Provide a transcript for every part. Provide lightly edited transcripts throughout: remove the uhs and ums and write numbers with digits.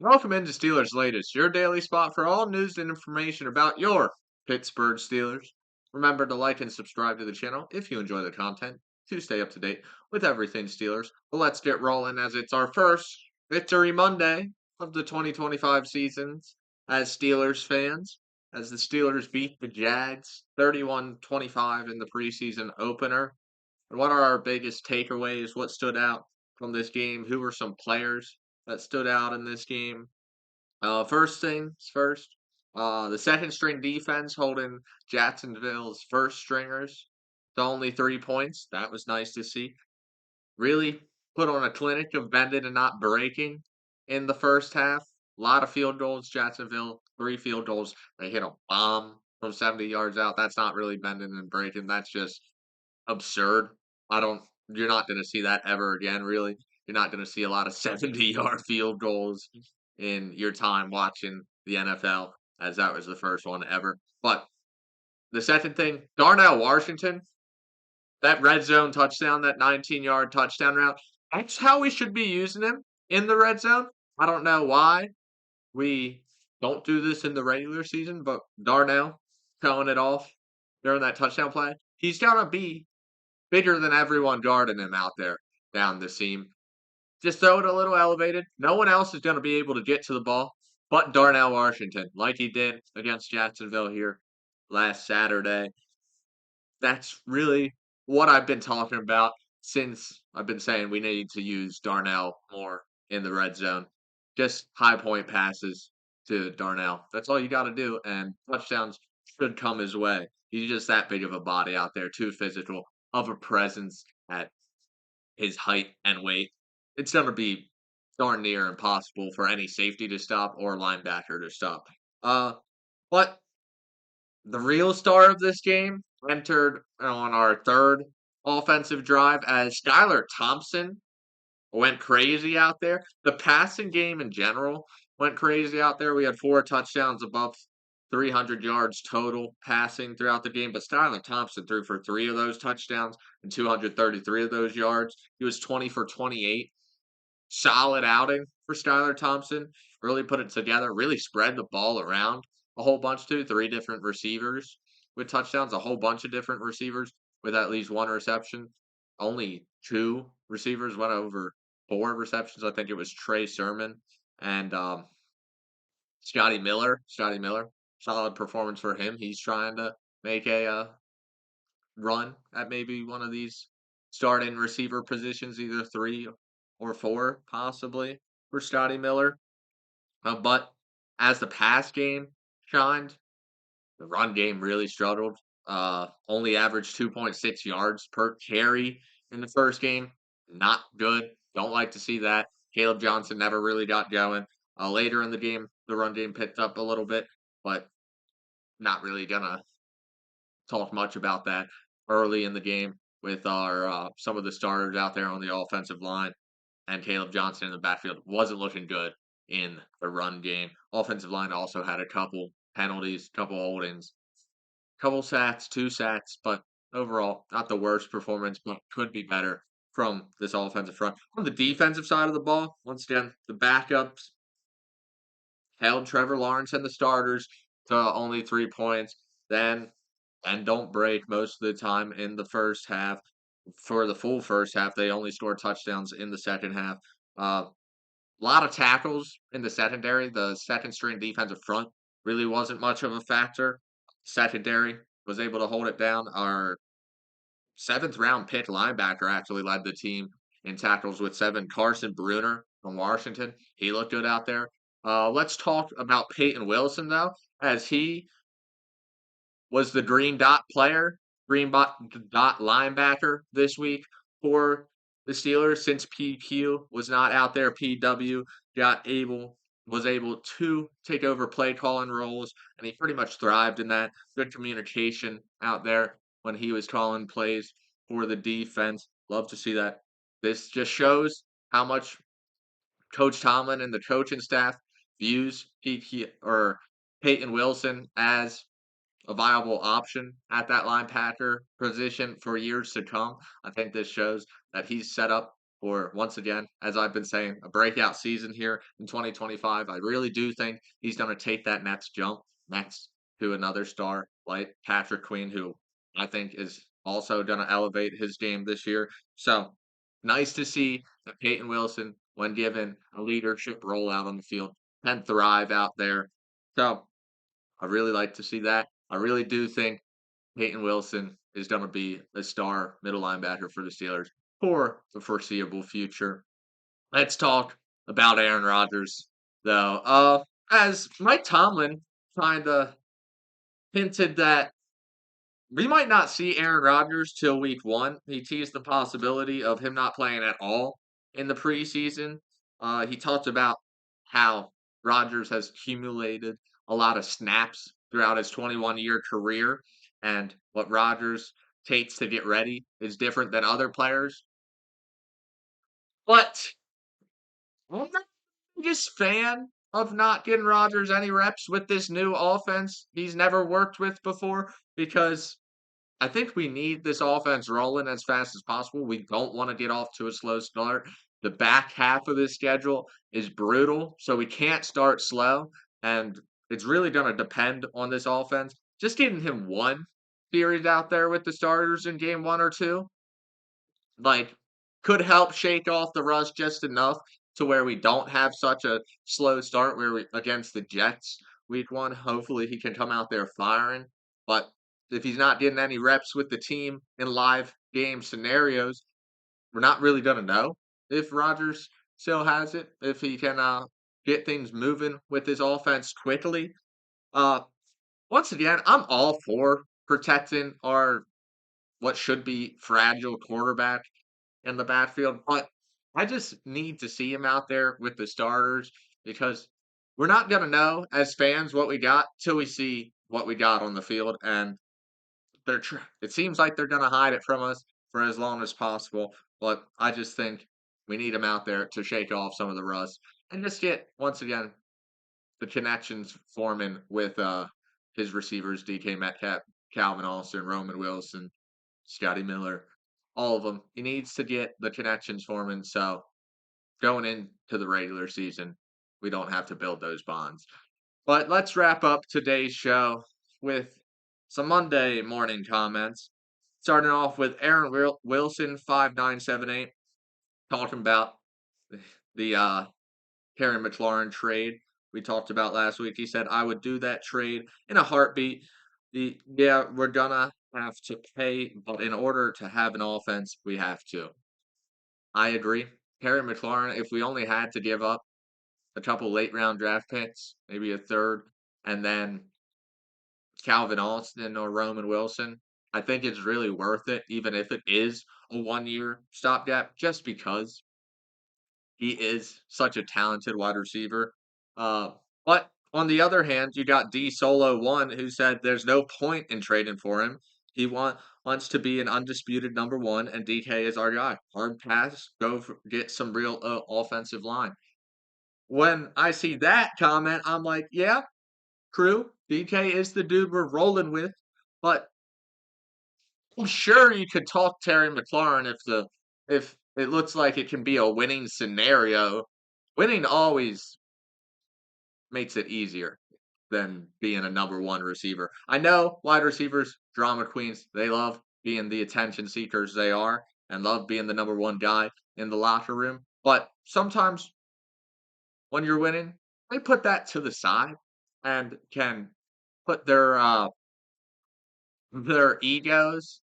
Welcome into Steelers Latest, your daily spot for all news and information about your Pittsburgh Steelers. Remember to like and subscribe to the channel if you enjoy the content to stay up to date with everything Steelers. But let's get rolling as it's our first Victory Monday of the 2025 seasons as Steelers fans, as the Steelers beat the Jags 31-25 in the preseason opener. And what are our biggest takeaways? What stood out from this game? Who were some players that stood out in this game? First things first, the second string defense holding Jacksonville's first stringers to only 3 points. That was nice to see. Really put on a clinic of bending and not breaking in the first half. A lot of field goals. Jacksonville, 3 field goals. They hit a bomb from 70 yards out. That's not really bending and breaking. That's just absurd. I don't You're not gonna see that ever again, really. You're not gonna see a lot of 70-yard field goals in your time watching the NFL, as that was the first one ever. But the second thing, Darnell Washington, that red zone touchdown, that 19-yard touchdown route, that's how we should be using him in the red zone. I don't know why we don't do this in the regular season, but Darnell telling it off during that touchdown play, he's gonna be bigger than everyone guarding him out there down the seam. Just throw it a little elevated. No one else is going to be able to get to the ball but Darnell Washington, like he did against Jacksonville here last Saturday. That's really what I've been talking about since I've been saying we need to use Darnell more in the red zone. Just high point passes to Darnell. That's all you got to do, and touchdowns should come his way. He's just that big of a body out there, too physical of a presence at his height and weight. It's going to be darn near impossible for any safety to stop or linebacker to stop. But the real star of this game entered on our third offensive drive as Skylar Thompson went crazy out there. The passing game in general went crazy out there. We had 4 touchdowns above 300 yards total passing throughout the game, but Skylar Thompson threw for 3 of those touchdowns and 233 of those yards. He was 20 for 28. Solid outing for Skylar Thompson. Really put it together, really spread the ball around a whole bunch too. 3 different receivers with touchdowns, a whole bunch of different receivers with at least 1 reception. Only 2 receivers went over 4 receptions. I think it was Trey Sermon and Scotty Miller. Scotty Miller, solid performance for him. He's trying to make a run at maybe one of these starting receiver positions, either 3 or 4, possibly for Scotty Miller. But as the pass game shined, the run game really struggled. Only averaged 2.6 yards per carry in the first game. Not good. Don't like to see that. Caleb Johnson never really got going. Later in the game, the run game picked up a little bit, but not really gonna talk much about that early in the game with our some of the starters out there on the offensive line and Caleb Johnson in the backfield wasn't looking good in the run game. Offensive line also had a couple penalties, couple holdings, couple sacks, 2 sacks, but overall not the worst performance, but could be better from this offensive front. On the defensive side of the ball, once again, the backups held Trevor Lawrence and the starters to only 3 points. Then and don't break most of the time in the first half. For the full first half, they only scored touchdowns in the second half. A lot of tackles in the secondary. The second string defensive front really wasn't much of a factor. Secondary was able to hold it down. Our seventh round pick linebacker actually led the team in tackles with 7. Carson Bruner from Washington. He looked good out there. Let's talk about Payton Wilson, though, as he was the green dot player, dot linebacker this week for the Steelers since PQ was not out there. PW was able to take over play calling roles, and he pretty much thrived in that. Good communication out there when he was calling plays for the defense. Love to see that. This just shows how much Coach Tomlin and the coaching staff views PQ or Peyton Wilson as a viable option at that linebacker position for years to come. I think this shows that he's set up for once again, as I've been saying, a breakout season here in 2025. I really do think he's going to take that next jump next to another star like Patrick Queen, who I think is also going to elevate his game this year. So nice to see that Payton Wilson, when given a leadership role out on the field, can thrive out there. So I really like to see that. I really do think Peyton Wilson is going to be a star middle linebacker for the Steelers for the foreseeable future. Let's talk about Aaron Rodgers, though. As Mike Tomlin kind of hinted that we might not see Aaron Rodgers till week 1. He teased the possibility of him not playing at all in the preseason. He talked about how Rodgers has accumulated a lot of snaps throughout his 21-year career, and what Rodgers takes to get ready is different than other players. But I'm not the biggest fan of not getting Rodgers any reps with this new offense he's never worked with before because I think we need this offense rolling as fast as possible. We don't want to get off to a slow start. The back half of this schedule is brutal, so we can't start slow. And it's really going to depend on this offense. Just getting him one series out there with the starters in game 1 or 2, like, could help shake off the rust just enough to where we don't have such a slow start where we against the Jets week 1. Hopefully, he can come out there firing. But if he's not getting any reps with the team in live game scenarios, we're not really gonna know if Rodgers still has it, if he can, get things moving with his offense quickly. Uh, Once again, I'm all for protecting our what should be fragile quarterback in the backfield, but I just need to see him out there with the starters because we're not gonna know as fans what we got till we see what we got on the field, and it seems like they're gonna hide it from us for as long as possible. But I just think we need him out there to shake off some of the rust and just get once again the connections forming with his receivers, DK Metcalf, Calvin Austin, Roman Wilson, Scotty Miller, all of them. He needs to get the connections forming so going into the regular season, we don't have to build those bonds. But let's wrap up today's show with some Monday morning comments. Starting off with Aaron Wilson, 5978, talking about the Terry McLaurin trade we talked about last week. He said, I would do that trade in a heartbeat. Yeah, we're gonna have to pay, but in order to have an offense, we have to. I agree. Terry McLaurin, if we only had to give up a couple late round draft picks, maybe a third, and then Calvin Austin or Roman Wilson, I think it's really worth it, even if it is a 1 year stopgap, just because he is such a talented wide receiver. But on the other hand, you got D Solo One who said there's no point in trading for him. He wants to be an undisputed number 1, and DK is our guy. Hard pass, get some real offensive line. When I see that comment, I'm like, yeah, true. DK is the dude we're rolling with, but I'm sure you could talk Terry McLaurin if it looks like it can be a winning scenario. Winning always makes it easier than being a number 1 receiver. I know wide receivers, drama queens, they love being the attention seekers they are and love being the number 1 guy in the locker room. But sometimes when you're winning, they put that to the side and can put their egos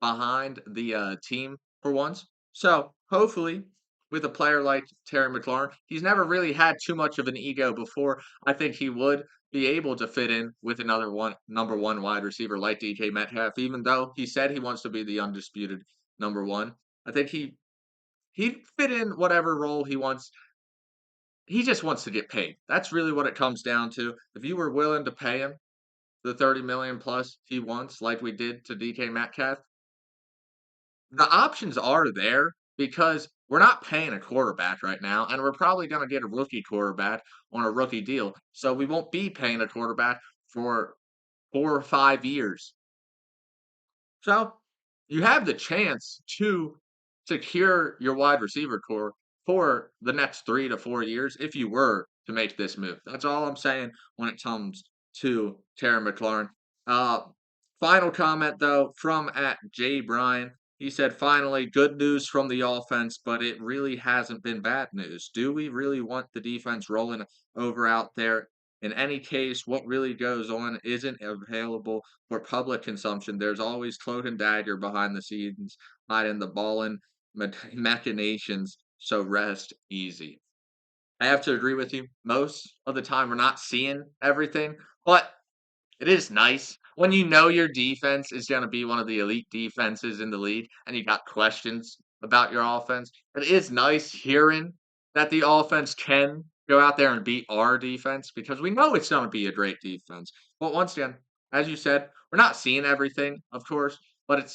behind the team for once. So hopefully, with a player like Terry McLaurin, he's never really had too much of an ego before. I think he would be able to fit in with another number 1 wide receiver like DK Metcalf, even though he said he wants to be the undisputed number 1. I think he'd fit in whatever role he wants. He just wants to get paid. That's really what it comes down to. If you were willing to pay him the 30 million plus he wants, like we did to DK Metcalf, the options are there because we're not paying a quarterback right now, and we're probably going to get a rookie quarterback on a rookie deal. So we won't be paying a quarterback for 4 or 5 years. So you have the chance to secure your wide receiver core for the next 3 to 4 years if you were to make this move. That's all I'm saying when it comes to Terry McLaurin. Uh, Final comment though from at Jay Bryan. He said, finally, good news from the offense, but it really hasn't been bad news. Do we really want the defense rolling over out there? In any case, what really goes on isn't available for public consumption. There's always cloak and dagger behind the scenes, hiding the ballin' machinations, so rest easy. I have to agree with you. Most of the time, we're not seeing everything, but it is nice when you know your defense is going to be one of the elite defenses in the league and you got questions about your offense. It is nice hearing that the offense can go out there and beat our defense because we know it's going to be a great defense. But once again, as you said, we're not seeing everything, of course, but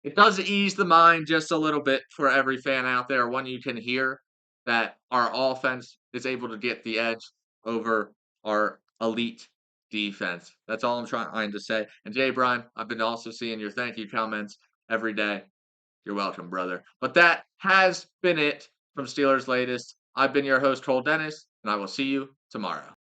it does ease the mind just a little bit for every fan out there when you can hear that our offense is able to get the edge over our elite defense. That's all I'm trying to say. And Jay Bryan, I've been also seeing your thank you comments every day. You're welcome, brother. But that has been it from Steelers Latest. I've been your host, Cole Denis, and I will see you tomorrow.